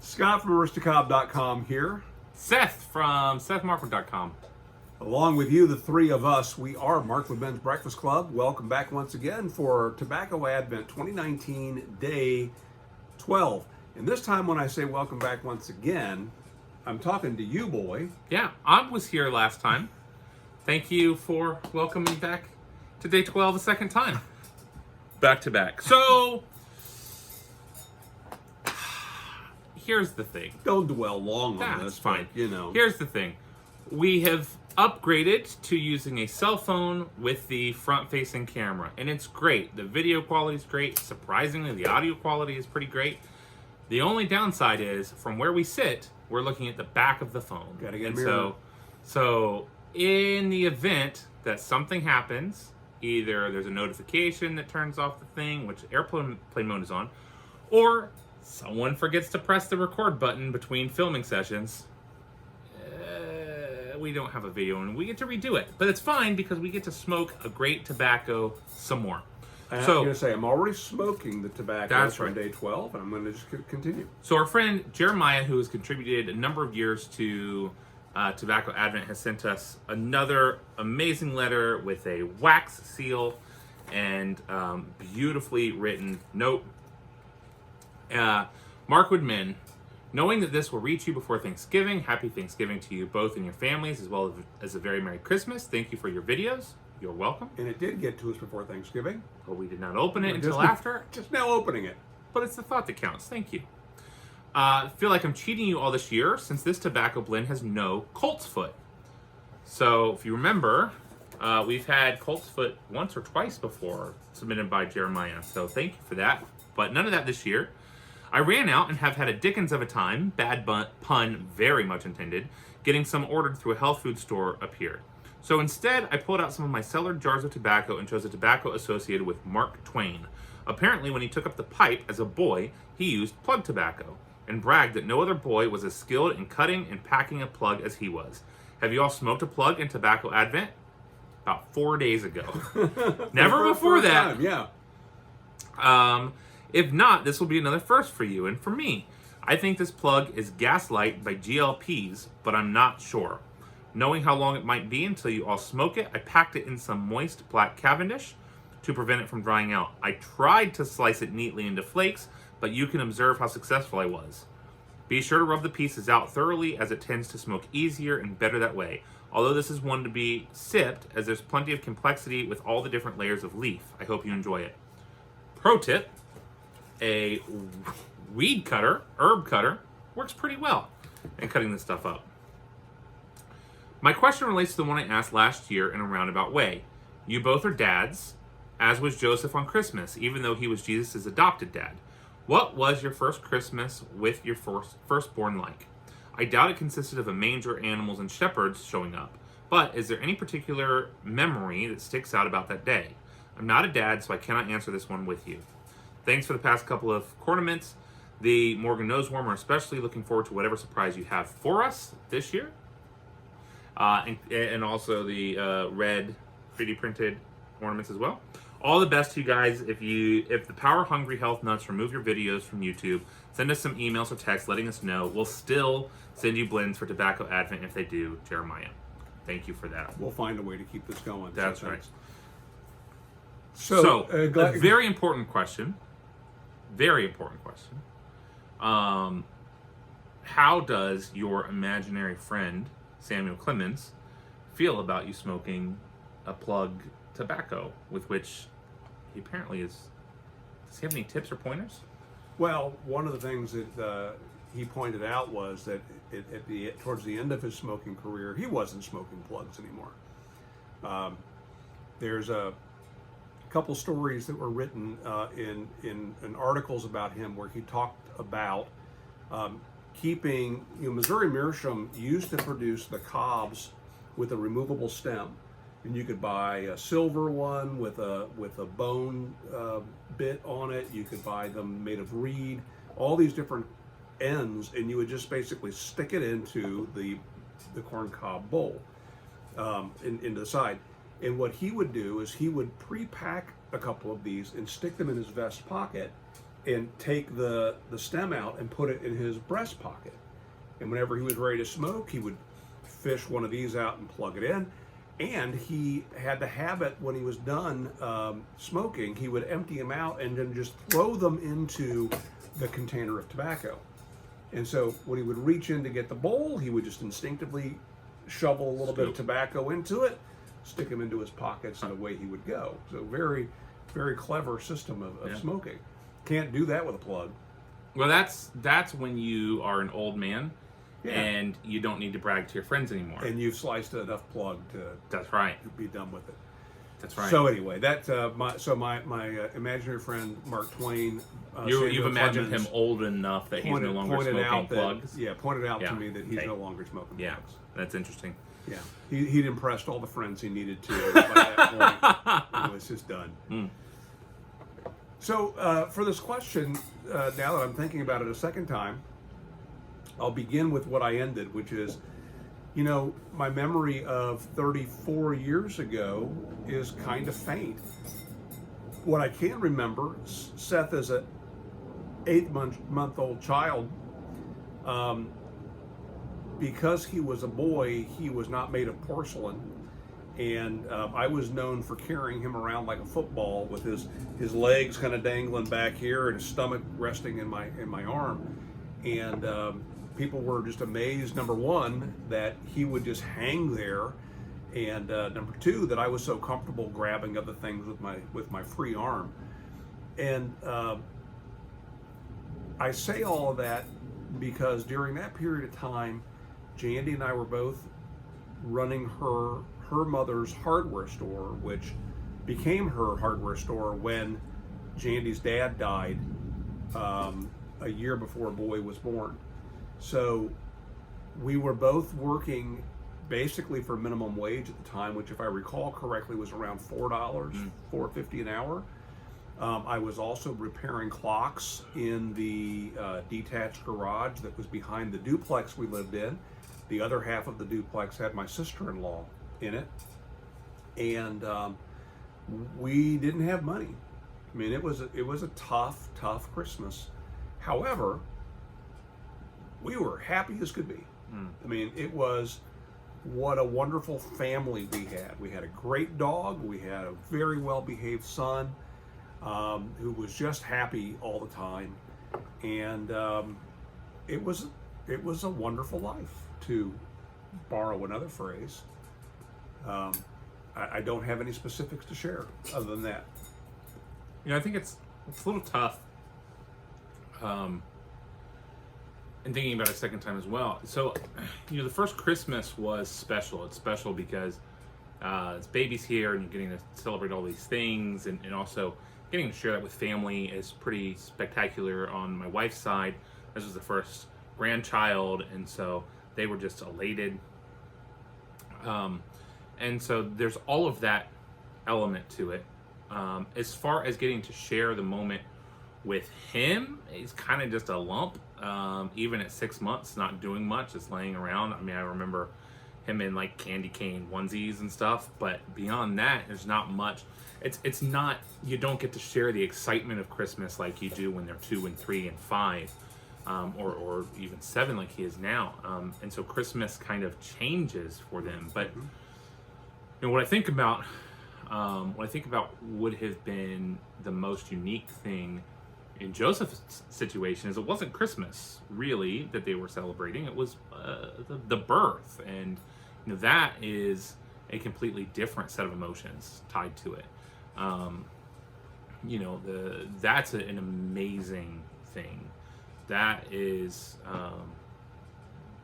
Scott from Aristocab.com here. Seth from SethMarkwood.com. Along with you, the three of us, we are Markwood Men's Breakfast Club. Welcome back once again for Tobacco Advent 2019, Day 12. And this time when I say welcome back once again, I'm talking to you, boy. Yeah, I was here last time. Thank you for welcoming me back to Day 12 a second time. Back to back. So, here's the thing. Don't dwell long on That's this. fine. But, you know. Here's the thing. We have upgraded to using a cell phone with the front-facing camera, and it's great. The video quality is great. Surprisingly, the audio quality is pretty great. The only downside is, from where we sit, we're looking at the back of the phone. Gotta get a and mirror. so in the event that something happens, either there's a notification that turns off the thing, which airplane mode is on, or someone forgets to press the record button between filming sessions, we don't have a video and we get to redo it. But it's fine because we get to smoke a great tobacco some more. I'm going to say, I'm already smoking the tobacco That's from right. Day 12, and I'm going to just continue. So our friend Jeremiah, who has contributed a number of years to Tobacco Advent, has sent us another amazing letter with a wax seal and beautifully written note. Markwood Men, knowing that this will reach you before Thanksgiving, happy Thanksgiving to you both and your families, as well as a very Merry Christmas. Thank you for your videos. You're welcome. And it did get to us before Thanksgiving. But we did not open it We're until just- after. Just now opening it. But it's the thought that counts. Thank you. I feel like I'm cheating you all this year since this tobacco blend has no colt's foot. So if you remember, we've had colt's foot once or twice before submitted by Jeremiah. So thank you for that. But none of that this year. I ran out and have had a dickens of a time, bad pun very much intended, getting some ordered through a health food store appeared. So instead, I pulled out some of my cellar jars of tobacco and chose a tobacco associated with Mark Twain. Apparently, when he took up the pipe as a boy, he used plug tobacco and bragged that no other boy was as skilled in cutting and packing a plug as he was. Have you all smoked a plug in Tobacco Advent? About 4 days ago. Never before that. Time, yeah. If not, this will be another first for you and for me. I think this plug is Gasslight by G.L.Pease, but I'm not sure. Knowing how long it might be until you all smoke it, I packed it in some moist black Cavendish to prevent it from drying out. I tried to slice it neatly into flakes, but you can observe how successful I was. Be sure to rub the pieces out thoroughly, as it tends to smoke easier and better that way. Although this is one to be sipped, as there's plenty of complexity with all the different layers of leaf. I hope you enjoy it. Pro tip, a weed cutter, herb cutter, works pretty well in cutting this stuff up. My question relates to the one I asked last year in a roundabout way. You both are dads, as was Joseph on Christmas, even though he was Jesus' adopted dad. What was your first Christmas with your firstborn like? I doubt it consisted of a manger, animals, and shepherds showing up, but is there any particular memory that sticks out about that day? I'm not a dad, so I cannot answer this one with you. Thanks for the past couple of cornaments. The Morgan Nose Warmer especially. Looking forward to whatever surprise you have for us this year. And also the red 3D printed ornaments as well. All the best to you guys. If the Power Hungry Health Nuts remove your videos from YouTube, send us some emails or texts letting us know. We'll still send you blends for Tobacco Advent if they do, Jeremiah. Thank you for that. We'll find a way to keep this going. That's so right. thanks. So a very important question. Very important question. How does your imaginary friend, Samuel Clemens, feel about you smoking a plug tobacco with which he apparently is... Does he have any tips or pointers? Well, one of the things that he pointed out was that towards the end of his smoking career, he wasn't smoking plugs anymore. There's a couple stories that were written in articles about him where he talked about keeping, Missouri Meerschaum used to produce the cobs with a removable stem, and you could buy a silver one with a bone bit on it. You could buy them made of reed, all these different ends, and you would just basically stick it into the corn cob bowl into the side. And what he would do is he would pre-pack a couple of these and stick them in his vest pocket, and take the stem out and put it in his breast pocket. And whenever he was ready to smoke, he would fish one of these out and plug it in. And he had the habit, when he was done smoking, he would empty them out and then just throw them into the container of tobacco. And so when he would reach in to get the bowl, he would just instinctively shovel a little bit of tobacco into it, stick them into his pockets, and away he would go. So very, very clever system of smoking. Can't do that with a plug. Well, that's when you are an old man. Yeah. And you don't need to brag to your friends anymore. And you've sliced enough plug to be done with it. That's right. So anyway, that my imaginary friend Mark Twain. You've imagined him old enough that he's no longer smoking plugs. Pointed out to me that he's no longer smoking plugs. Yeah, that's interesting. Yeah, he'd impressed all the friends he needed to. By that point, it was just done. Mm. So for this question, now that I'm thinking about it a second time, I'll begin with what I ended, which is, my memory of 34 years ago is kind of faint. What I can remember, Seth as an 8-month-old child, because he was a boy, he was not made of porcelain. And I was known for carrying him around like a football with his legs kind of dangling back here and his stomach resting in my arm. And people were just amazed, number one, that he would just hang there, and number two, that I was so comfortable grabbing other things with my free arm. And I say all of that because during that period of time, Jandy and I were both running her mother's hardware store, which became her hardware store when Jandy's dad died a year before Boy was born. So we were both working basically for minimum wage at the time, which, if I recall correctly, was around $4, $4.50 an hour. I was also repairing clocks in the detached garage that was behind the duplex we lived in. The other half of the duplex had my sister-in-law in it, and we didn't have money. I mean, it was a tough Christmas. However, we were happy as could be. I mean, it was, what a wonderful family we had. We had a great dog. We had a very well-behaved son who was just happy all the time, and it was a wonderful life, to borrow another phrase. I don't have any specifics to share other than that. I think it's a little tough. And thinking about it a second time as well. So, the first Christmas was special. It's special because it's baby's here and you're getting to celebrate all these things, and also getting to share that with family is pretty spectacular. On my wife's side, this was the first grandchild, and so they were just elated. And so there's all of that element to it. As far as getting to share the moment with him, he's kind of just a lump. Even at 6 months, not doing much, just laying around. I mean, I remember him in like candy cane onesies and stuff, but beyond that, there's not much. It's not, you don't get to share the excitement of Christmas like you do when they're 2 and 3 and 5, or even 7 like he is now. And so Christmas kind of changes for them. But what I think about would have been the most unique thing in Joseph's situation is it wasn't Christmas really that they were celebrating. It was the birth, and that is a completely different set of emotions tied to it. That's an amazing thing. That is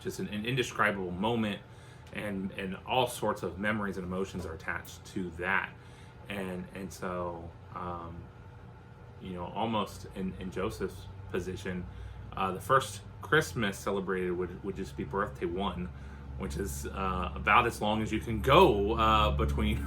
just an indescribable moment, and all sorts of memories and emotions are attached to that, and so. Almost in Joseph's position, the first Christmas celebrated would just be birthday 1, which is about as long as you can go between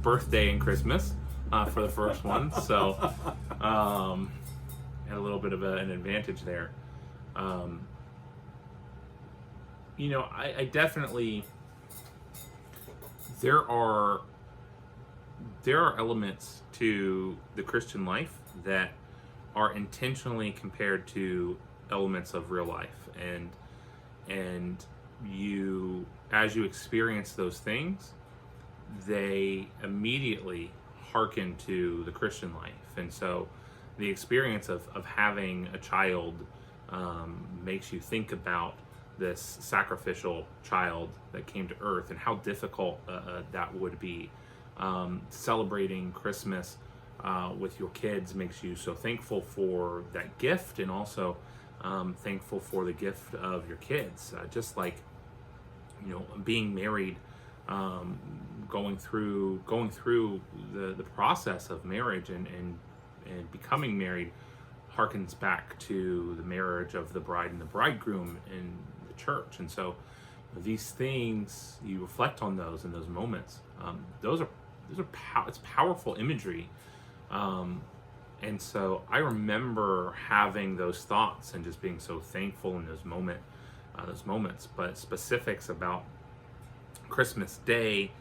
birthday and Christmas for the first one. So, had a little bit of an advantage there. I definitely, there are elements to the Christian life that are intentionally compared to elements of real life, and you, as you experience those things, they immediately hearken to the Christian life. And so the experience of having a child makes you think about this sacrificial child that came to earth and how difficult that would be. Celebrating Christmas with your kids makes you so thankful for that gift, and also thankful for the gift of your kids. Just like, being married, going through the process of marriage and becoming married harkens back to the marriage of the bride and the bridegroom in the church. And so these things, you reflect on those in those moments. It's powerful imagery. And so I remember having those thoughts and just being so thankful in those moments. But specifics about Christmas Day,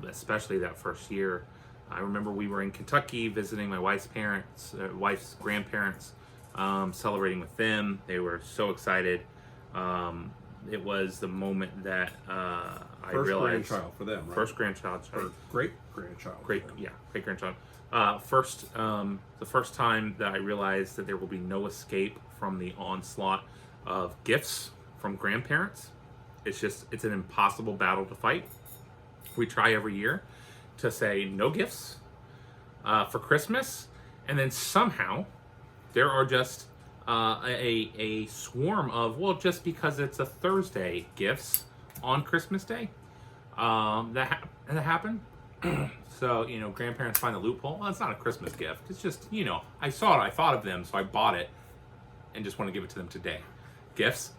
especially that first year, I remember we were in Kentucky visiting my wife's wife's grandparents, celebrating with them. They were so excited. It was the moment that I realized. First grandchild for them, right? First grandchild. Or great grandchild. Great grandchild. The first time that I realized that there will be no escape from the onslaught of gifts from grandparents. It's an impossible battle to fight. We try every year to say no gifts for Christmas, and then somehow there are just a swarm of, well, just because it's a Thursday, gifts on Christmas Day. That happened. So, grandparents find the loophole. Well, it's not a Christmas gift. It's just, I saw it, I thought of them, so I bought it and just want to give it to them today. Gifts.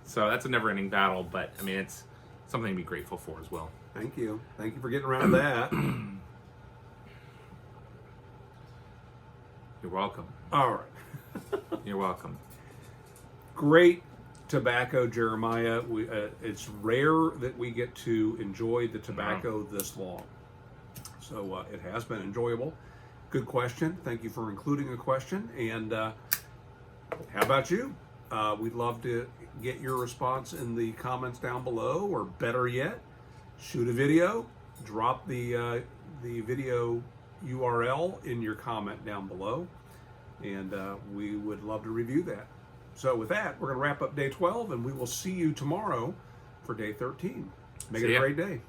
So that's a never-ending battle, but I mean, it's something to be grateful for as well. Thank you for getting around that. You're welcome. All right. You're welcome. Great tobacco, Jeremiah. It's rare that we get to enjoy the tobacco this long. So it has been enjoyable. Good question. Thank you for including a question. And how about you? We'd love to get your response in the comments down below, or better yet, shoot a video, drop the video URL in your comment down below, and we would love to review that. So with that, we're going to wrap up day 12, and we will see you tomorrow for day 13. Make it a great day.